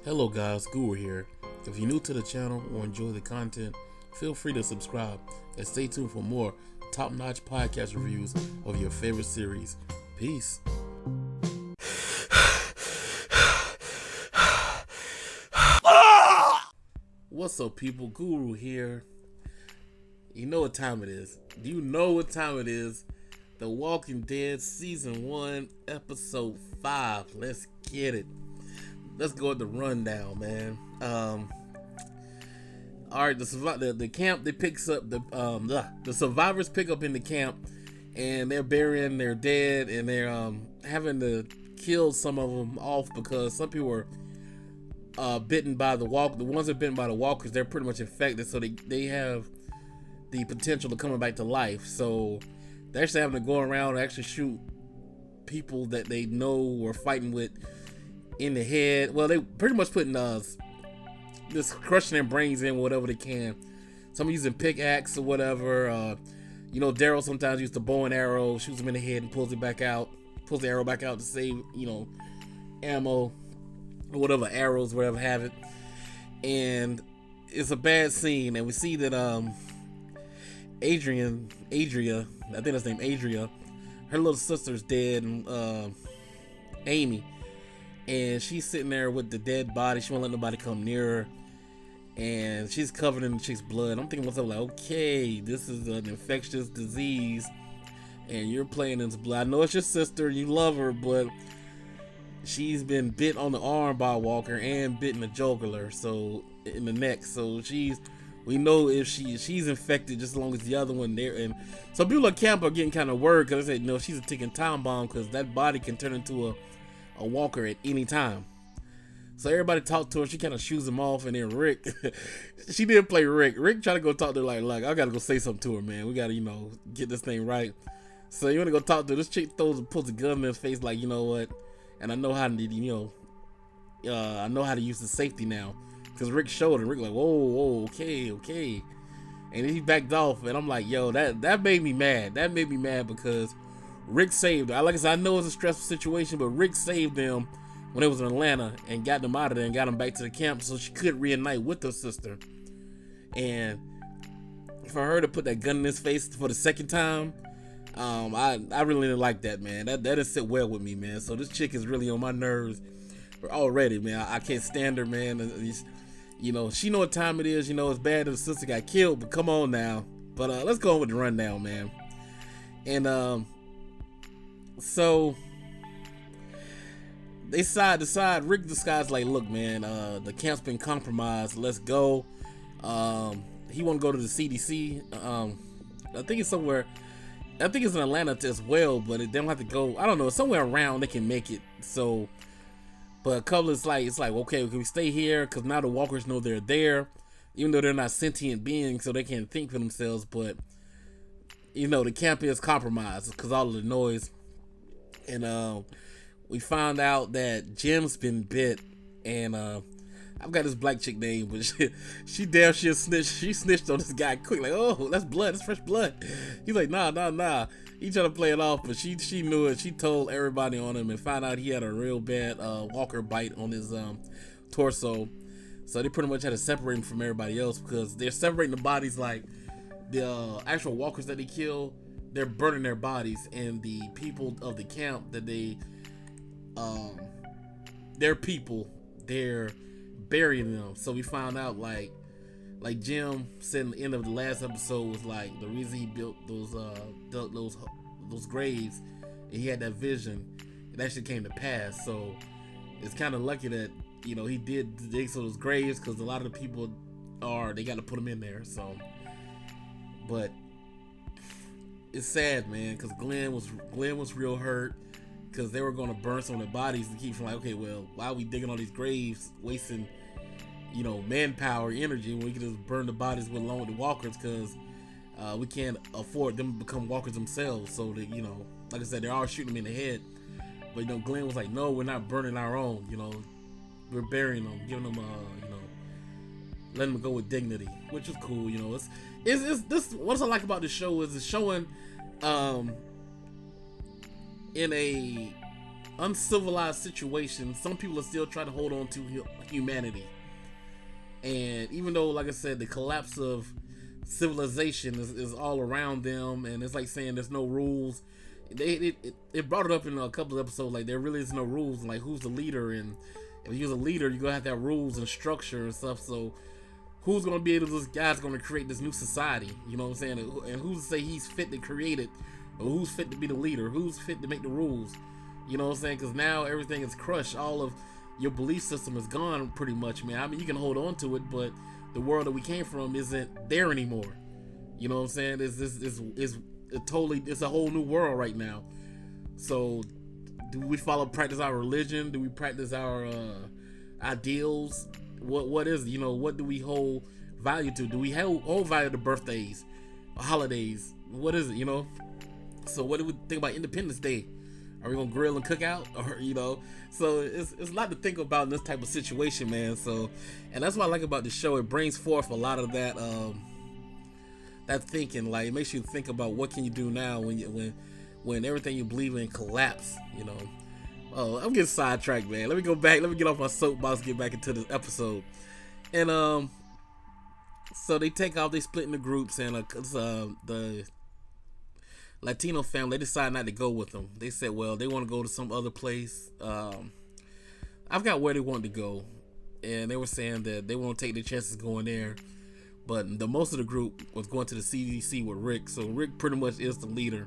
Hello guys, Guru here. If you're new to the channel or enjoy the content, feel free to subscribe and stay tuned for more top-notch podcast reviews of your favorite series. Peace. What's up people, Guru here. You know what time it is. Do you know what time it is? The Walking Dead Season 1, Episode 5. Let's get it. Let's go with the rundown, man. All right, the camp, they picks up the survivors pick up in the camp, and they're burying their dead, and they're having to kill some of them off because some people were bitten by the walk. The ones that are bitten by the walkers, they're pretty much infected, so they have the potential of coming back to life. So they're actually having to go around and actually shoot people that they know were fighting with in the head. Well, they pretty much putting just crushing their brains in whatever they can. Some using pickaxe or whatever. Daryl sometimes uses the bow and arrow, shoots them in the head and pulls the arrow back out to save, ammo or whatever, arrows, whatever have it. And it's a bad scene, and we see that Adria, I think that's named Adria, her little sister's dead, and Amy, and she's sitting there with the dead body. She won't let nobody come near her, and she's covered in the chick's blood. I'm thinking to myself, like, okay, this is an infectious disease, and you're playing in this blood. I know it's your sister, you love her, but she's been bit on the arm by a walker and bit in the jugular, so in the neck. So we know if she's infected just as long as the other one there. And so people at camp are getting kind of worried because they say, no, she's a ticking time bomb because that body can turn into a walker at any time. So everybody talked to her. She kind of shoos him off, and then Rick, she did play Rick. Rick tried to go talk to her like, I gotta go say something to her, man. We gotta, get this thing right. So you wanna go talk to her. This chick pulls a gun in his face, like, you know what? And I know how to, I know how to use the safety now. Cause Rick showed him. Rick like, whoa, okay. And then he backed off, and I'm like, yo, that made me mad. That made me mad because Rick saved her. Like I said, I know it's a stressful situation, but Rick saved them when it was in Atlanta and got them out of there and got them back to the camp so she could reunite with her sister. And for her to put that gun in his face for the second time, I really didn't like that, man. That didn't sit well with me, man. So this chick is really on my nerves already, man. I can't stand her, man. She know what time it is. It's bad that the sister got killed, but come on now. But let's go on with the rundown, man. And so they decide Rick decides, like, look, man, the camp's been compromised. Let's go. He want to go to the CDC. I think it's somewhere. I think it's in Atlanta as well, but they don't have to go. I don't know. Somewhere around they can make it. So, but a couple it's like okay, can we stay here? Because now the walkers know they're there, even though they're not sentient beings, so they can't think for themselves. But the camp is compromised because all of the noise. And we found out that Jim's been bit, and I've got this black chick name, but she damn sure snitched. She snitched on this guy quick, like, oh, that's blood, that's fresh blood. He's like, nah. He tried to play it off, but she knew it. She told everybody on him and found out he had a real bad walker bite on his torso. So they pretty much had to separate him from everybody else because they're separating the bodies. Like the actual walkers that they kill, they're burning their bodies, and the people of the camp that their people, they're burying them. So we found out, like Jim said in the end of the last episode, was like the reason he built those graves, and he had that vision, it actually came to pass. So it's kind of lucky that he did dig those graves, because a lot of the people they got to put them in there. So, but it's sad, man, because Glenn was real hurt, because they were going to burn some of the bodies to keep from, like, okay, well, why are we digging all these graves, wasting manpower, energy, when we can just burn the bodies along with the walkers, because we can't afford them to become walkers themselves. So that, like I said, they're all shooting them in the head. But Glenn was like, no, we're not burning our own. We're burying them, giving them letting them go with dignity, which is cool. It's this. What I like about this show is it's showing in a uncivilized situation, some people are still trying to hold on to humanity. And even though, like I said, the collapse of civilization is all around them, and it's like saying there's no rules. It brought it up in a couple of episodes, like there really is no rules, like who's the leader, and if you're the leader, you're gonna have to have rules and structure and stuff. So who's gonna be able to, this guy's gonna create this new society, you know what I'm saying? And who's to say he's fit to create it, or who's fit to be the leader, who's fit to make the rules, you know what I'm saying? Because now everything is crushed. All of your belief system is gone pretty much, man. I mean, you can hold on to it, but the world that we came from isn't there anymore. You know what I'm saying? It's a whole new world right now. So do we practice our religion? Do we practice our ideals? What is it? You know, what do we hold value to? Do we hold value to birthdays, holidays? What is it, you know? So what do we think about Independence Day? Are we gonna grill and cook out, or you know? So it's a lot to think about in this type of situation, man. So, and that's what I like about the show. It brings forth a lot of that that thinking. Like, it makes you think about what can you do now when everything you believe in collapse. You know. Oh, I'm getting sidetracked, man. Let me go back. Let me get off my soapbox. Get back into the episode. And so they take off. They split into groups, and the Latino family, they decide not to go with them. They said, well, they want to go to some other place. I've got where they want to go, and they were saying that they won't take their chances going there. But the most of the group was going to the CDC with Rick. So Rick pretty much is the leader.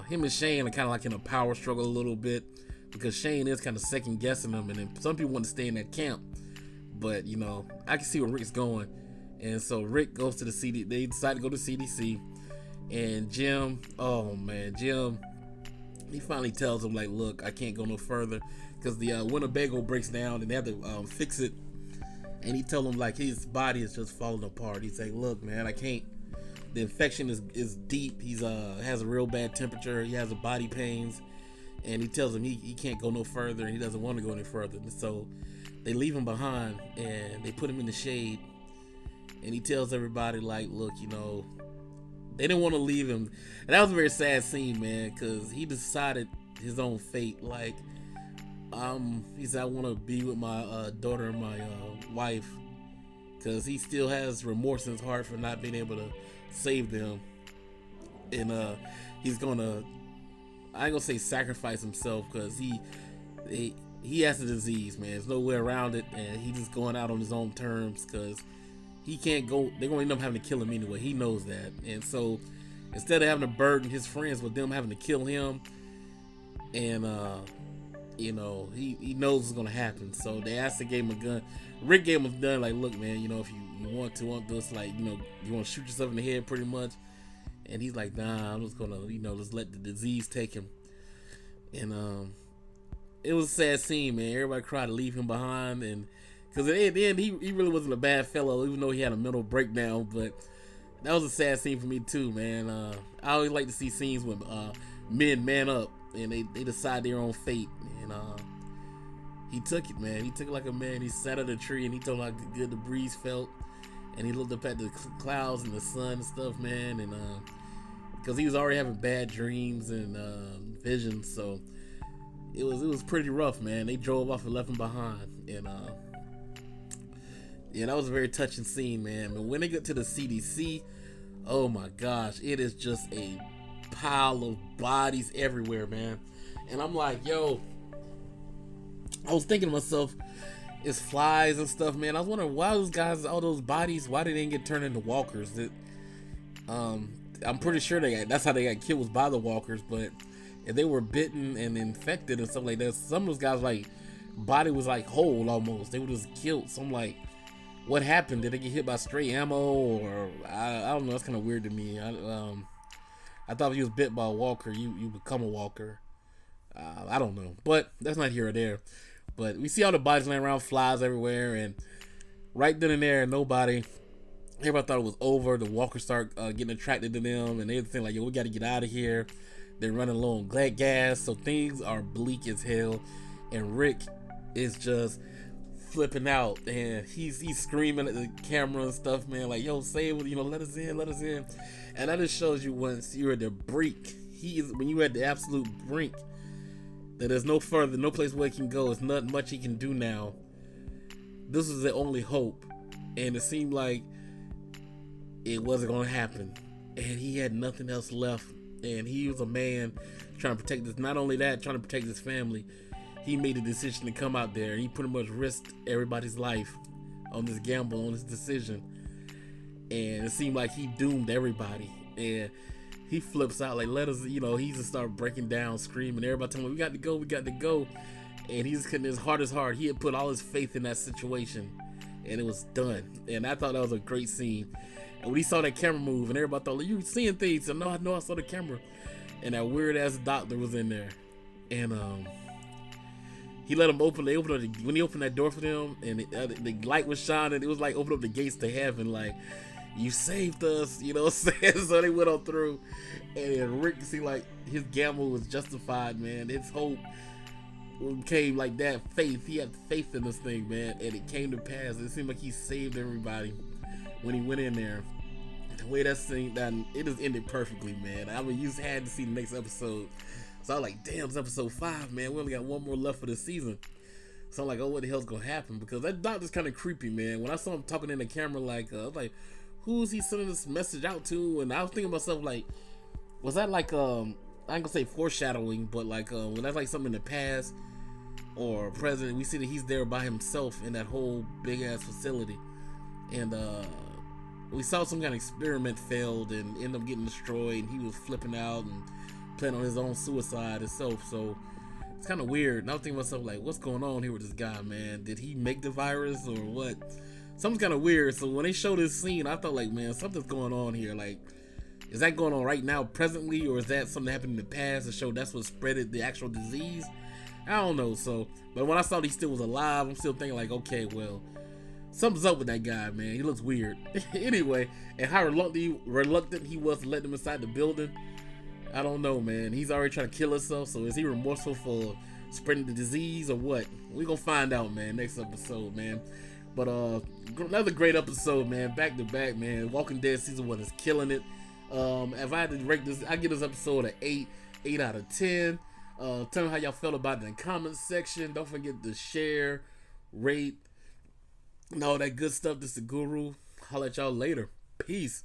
Him and Shane are kind of like in a power struggle a little bit, because Shane is kind of second guessing them, and then some people want to stay in that camp. But you know, I can see where Rick's going, and so Rick goes to the CDC. They decide to go to CDC. And Jim, oh man, Jim, he finally tells him, like, look, I can't go no further, because the Winnebago breaks down and they have to fix it. And he tells him, like, his body is just falling apart. He's like, look, man, I can't. The infection is deep. He's has a real bad temperature. He has body pains, and he tells him he can't go no further, and he doesn't want to go any further. And so they leave him behind, and they put him in the shade. And he tells everybody, like, look, you know, they didn't want to leave him. And that was a very sad scene, man, because he decided his own fate. Like, he said, I want to be with my daughter and my wife, because he still has remorse in his heart for not being able to save them. And he's gonna, I ain't gonna say sacrifice himself, because he has the disease, man. There's no way around it, and he's just going out on his own terms, because he can't go. They're gonna end up having to kill him anyway. He knows that. And so instead of having to burden his friends with them having to kill him, and you know, he knows it's gonna happen. So they actually gave him a gun. Rick gave him a gun, like, look, man, you know, if you want this, like, you know, you want to shoot yourself in the head pretty much. And he's like, nah, I'm just gonna, you know, just let the disease take him. And it was a sad scene, man. Everybody cried to leave him behind, and because at the end, he really wasn't a bad fellow, even though he had a mental breakdown. But that was a sad scene for me too, man. I always like to see scenes when men man up and they decide their own fate. And he took it, man. He took it like a man. He sat under a tree and he told him how good the breeze felt, and he looked up at the clouds and the sun and stuff, man. And because he was already having bad dreams and visions, so it was pretty rough, man. They drove off and left him behind, and yeah, that was a very touching scene, man. But when they get to the CDC, oh my gosh, it is just a pile of bodies everywhere, man. And I'm like, yo, I was thinking to myself, it's flies and stuff, man. I was wondering why those guys, all those bodies, why they didn't get turned into walkers. I'm pretty sure that's how they got killed, was by the walkers. But if they were bitten and infected and stuff like that, some of those guys, like, body was like whole almost. They were just killed. So I'm like, what happened? Did they get hit by stray ammo, or I don't know? That's kind of weird to me. I thought if you was bit by a walker, you become a walker. I don't know, but that's not here or there. But we see all the bodies laying around, flies everywhere, and right then and there, nobody. Everybody thought it was over. The walkers start getting attracted to them, and they think like, yo, we got to get out of here. They're running low on gas, so things are bleak as hell. And Rick is just flipping out, and he's screaming at the camera and stuff, man, like, yo, save it, you know, let us in. And that just shows you, once you're at the brink, when you're at the absolute brink, that there's no further, no place where he can go. There's not much he can do now. This was the only hope, and it seemed like it wasn't gonna happen, and he had nothing else left. And he was a man trying to protect this. Not only that, trying to protect his family. He made a decision to come out there, and he pretty much risked everybody's life on this gamble, on this decision. And it seemed like he doomed everybody. And he flips out like, let us, he just started breaking down, screaming. Everybody telling him, we got to go, we got to go. And he's couldn't, his heart is hard. He had put all his faith in that situation, and it was done. And I thought that was a great scene. And when he saw that camera move, and everybody thought, you seeing things? And no, I know, I saw the camera. And that weird ass doctor was in there. And he let him open. They opened up when he opened that door for them, and the light was shining. It was like opened up the gates to heaven. Like, you saved us, you know what I'm saying? So they went on through, and then Rick seemed like his gamble was justified, man. His hope came like that. Faith. He had faith in this thing, man, and it came to pass. It seemed like he saved everybody when he went in there. The way that scene done, it just ended perfectly, man. I mean, you just had to see the next episode. So I was like, damn, it's episode 5, man. We only got one more left for the season. So I'm like, oh, what the hell's gonna happen? Because that doctor's kind of creepy, man. When I saw him talking in the camera, like, I was like, who is he sending this message out to? And I was thinking to myself, like, was that like, I ain't gonna say foreshadowing, but like, when that's like something in the past or present, we see that he's there by himself in that whole big ass facility. And, we saw some kind of experiment failed and ended up getting destroyed, and he was flipping out and planning on his own suicide himself. So it's kind of weird. And I was thinking to myself, like, what's going on here with this guy, man? Did he make the virus or what? Something's kind of weird. So when they showed this scene, I thought, like, man, something's going on here. Like, is that going on right now presently, or is that something that happened in the past to show that's what spreaded the actual disease? I don't know. So, but when I saw that he still was alive, I'm still thinking, like, okay, well, something's up with that guy, man. He looks weird. Anyway, and how reluctant he was to let them inside the building, I don't know, man. He's already trying to kill himself, so is he remorseful for spreading the disease or what? We're gonna find out, man, next episode, man. But another great episode, man. Back to back, man. Walking Dead season 1 is killing it. If I had to rate this, I give this episode an 8 out of 10. Tell me how y'all felt about it in the comments section. Don't forget to share, rate, and all that good stuff. This is the Guru. Holla at y'all later. Peace.